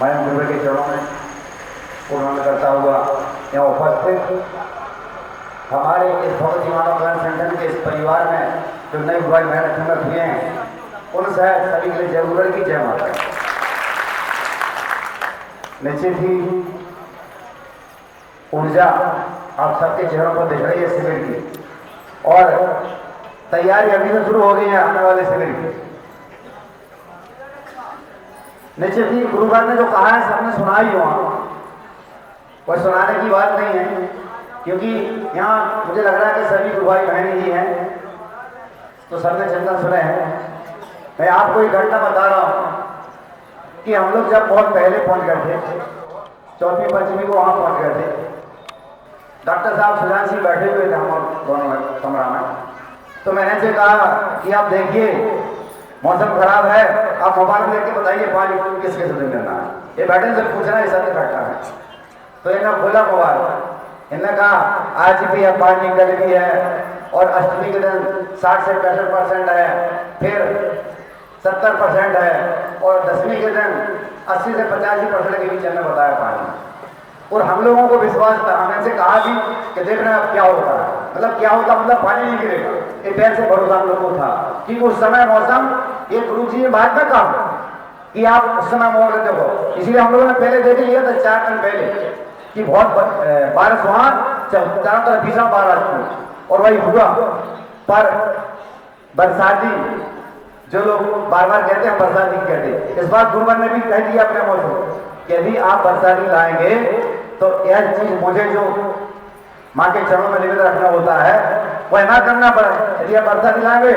मैं गुरु के चरणों में पूर्ण करता हुआ यहाँ उपस्थित हमारे इस भगवती मानव कल्याण संगठन के इस परिवार में जो नए भाई बहन संगत हुए हैं उन सभी के लिए जरूरत की जय माता। निश्चित ही ऊर्जा आप सबके चेहरों पर दिख रही है शिविर की, और तैयारी अभी से शुरू हो गई है आने वाले शिविर की। निश्चित ही गुरुवार ने जो कहा है सबने सुना ही हुआ, कोई सुनाने की बात नहीं है, क्योंकि यहाँ मुझे लग रहा है कि सभी गुरु भाई बहन ही हैं तो सबने चिंतन सुने हैं। मैं आपको एक घटना बता रहा हूँ कि हम लोग जब बहुत पहले पहुँच गए थे, चौथी पंचमी को वहाँ पहुँच गए थे। डॉक्टर साहब सुजान सिंह बैठे हुए थे हम दोनों कमरा में, तो मैंने से कहा कि आप देखिए मौसम खराब है, आप मोबाइल में देख के बताइए पानी किसके से लेना है। ये बैठे से पूछना है सत्य घटना है। तो इन्हें खोला मोबाइल, इन्हें कहा आज भी है पानी कल भी है, और अष्टमी के दिन 60 से 65% है, फिर 70% है, और दसवीं के दिन 80 से 85% के बीच में बताया पानी। और हम लोगों को विश्वास था, हमने से कहा भी कि देखना अब क्या होता है, मतलब क्या होता मतलब पानी नहीं गिरेगा। ये पैर से भरोसा हम लोगों को था कि उस समय मौसम, ये गुरु जी ने बात में कहा कि आप उस समय मौसम देखो, इसलिए हम लोगों ने पहले देख लिया था 4 दिन पहले कि बहुत बारिश वहाँ चारों तरफ भीषण बारिश, और वही हुआ। पर बरसाती जो लोग बार बार कहते हैं बरसाती कहते, इस बार गुरुवर ने भी कह दिया अपने मौसम कि यदि आप बरसाती लाएंगे तो यह चीज मुझे जो माँ के चरणों में निवेदन रखना होता है वह ना करना पड़े। यदि आप बरसाती लाएंगे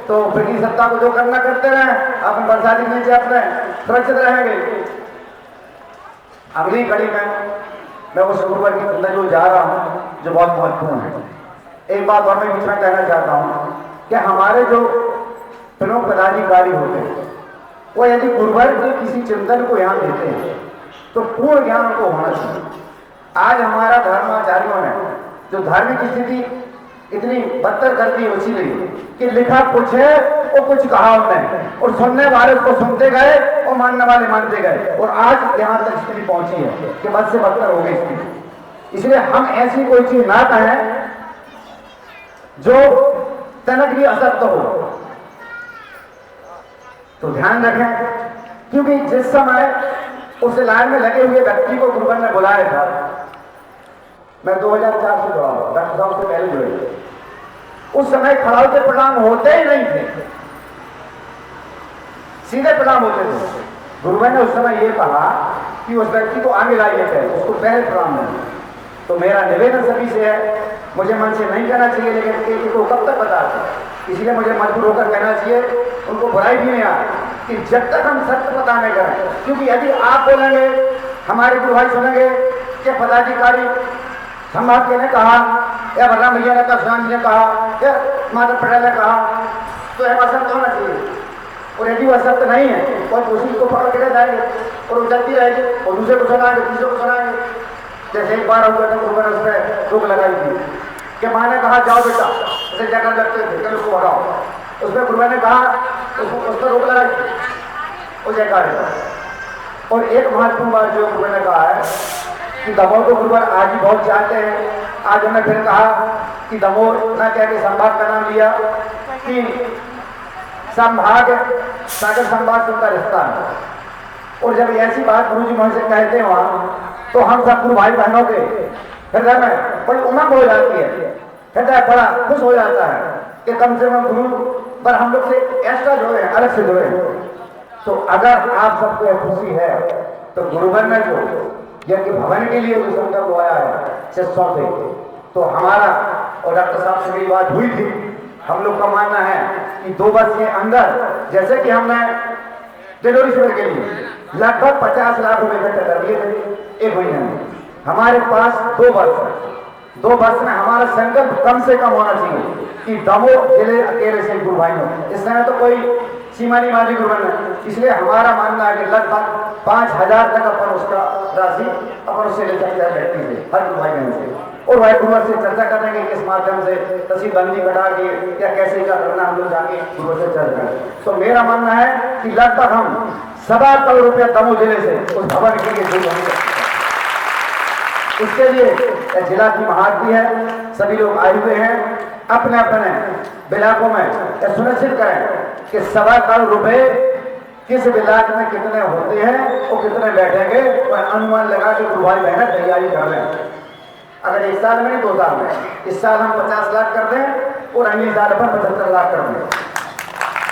तो पिछली सप्ताह को जो करना करते रहे, आप बरसाती के नीचे अपने सुरक्षित रहेंगे। अगली कड़ी में मैं उस गुरुवर की अंदर जो जा रहा हूँ जो बहुत महत्वपूर्ण है। एक बात और मैं बीच में कहना चाहता हूँ कि हमारे जो प्रमुख पदाधिकारी होते हैं वो यदि गुरुवर के किसी चिंतन को यहाँ देते हैं तो पूर्ण ज्ञान उनको होना चाहिए। आज हमारा धर्माचार्यों ने जो धार्मिक स्थिति इतनी बदतर कर दी उसी लिए कि लिखा कुछ है और कुछ कहा उन्होंने, और सुनने वाले उसको सुनते गए और मानने वाले मानते गए, और आज यहाँ तक स्थिति पहुंची है कि बद से बदतर हो गई स्थिति। इसलिए हम ऐसी कोई चीज ना कहें जो तनक भी असत्य हो, तो ध्यान रखें। क्योंकि जिस समय उस लाइन में लगे हुए व्यक्ति को गुरुवर ने बुलाया था, मैं 2004 से जुड़ा हूं, डॉक्टर साहब से पहले जुड़े, उस समय खड़ाऊ के प्रणाम होते ही नहीं थे, सीधे प्रणाम होते थे। गुरुवर ने उस समय ये कहा कि उस व्यक्ति को आगे लाइए थे, उसको पहले प्रणाम नहीं। तो मेरा निवेदन सभी से है, मुझे मन से नहीं कहना चाहिए लेकिन इनको कब तक बताते, इसलिए मुझे मजबूर होकर कहना चाहिए, उनको बुराई भी नहीं आ कि जब तक हम सत्य पता नहीं करें। क्योंकि यदि आप बोलेंगे, हमारे गुरु भाई सुनेंगे कि पदाधिकारी संभाग ने कहा या बलराम भैया ने कहा, सुशांत जी ने कहा या माधव पटेल ने कहा, तो यह असत्य होना चाहिए। और यदि वह सत्य नहीं है और उसी को पकड़ के जाएंगे और वो चलती रहेगी और दूसरे को सुनाएंगे, दूसरे को सुनाएंगे। जैसे एक बार हुआ था गुरुवर ने उस पर रोक लगाई थी कि माँ ने कहा जाओ बेटा, उसे जगह लगते थे कि उसको हटाओ, उसमें गुरुवर ने कहा उस पर रोक लगाई, वो जयकार। और एक महत्वपूर्ण बात जो गुरुवर ने कहा है कि दमोह को गुरुवर आज भी बहुत चाहते हैं। आज उन्होंने फिर कहा कि दमोह न कह के संभाग का नाम लिया कि संभाग सागर संभाग से उनका रिश्ता है। और जब ऐसी बात गुरु जी मुझसे कहते हैं वहाँ, तो हम सब गुरु भाई बहनों के हृदय में बड़ी उमंग हो जाती है, हृदय बड़ा खुश हो जाता है कि कम से कम गुरु पर हम लोग से एक्स्ट्रा जुड़े हैं, अलग से जुड़े हैं। तो अगर आप सबको यह खुशी है तो गुरुवर ने जो यज्ञ भवन के लिए जो संकल्प आया है शिष्यों से, तो हमारा और डॉक्टर साहब से मेरी बात हुई थी। हम लोग का मानना है कि 2 वर्ष के अंदर, जैसे कि हमने डिलीवरी शिविर के लिए लगभग 50 लाख रुपए इकट्ठे कर दिए थे 1 महीने में, हमारे पास 2 वर्ष है। 2 वर्ष में हमारा संकल्प कम से कम होना चाहिए कि दमोह जिले अकेले से गुरु भाई हो, इस समय तो कोई सीमा नहीं मानी गुरुवर ने। इसलिए हमारा मानना है कि लगभग 5000 तक अपन उसका राशि अपन उससे ले सकते हैं व्यक्ति से, हर गुरु भाई बहन से। और भाई गुरुवर से चर्चा करेंगे किस माध्यम से तहसील बंदी कटा के या कैसे क्या करना, हम लोग जाके गुरुवर से चर्चा करें। तो मेरा मानना है कि लगभग हम ₹7 दमोह जिले से उस भवन के लिए शुरू होंगे। उसके लिए जिला की महारती है, सभी लोग आए हुए हैं। अपने अपने इलाकों में यह सुनिश्चित करें कि ₹7 किस ब्लाक में कितने होते हैं और कितने बैठेंगे, और अनुमान लगा के भाई बहन तैयारी कर लें। अगर 1 साल में नहीं 2 साल में, इस साल हम 50 लाख कर दें और अगले साल पर 75 लाख कर दें।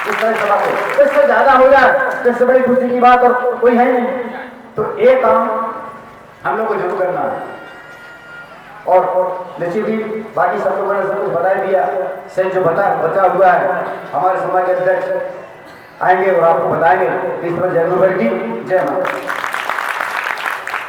इस तरह सभा को इससे ज्यादा हो जाए तो इससे बड़ी खुशी की बात और कोई है नहीं। तो एक काम हम लोग को जरूर करना है। और निश्चित ही बाकी सब लोगों ने सब कुछ बता दिया। से जो बचा हुआ है हमारे समाज के अध्यक्ष आएंगे और आपको बताएंगे। इस पर जरूर की जय माता।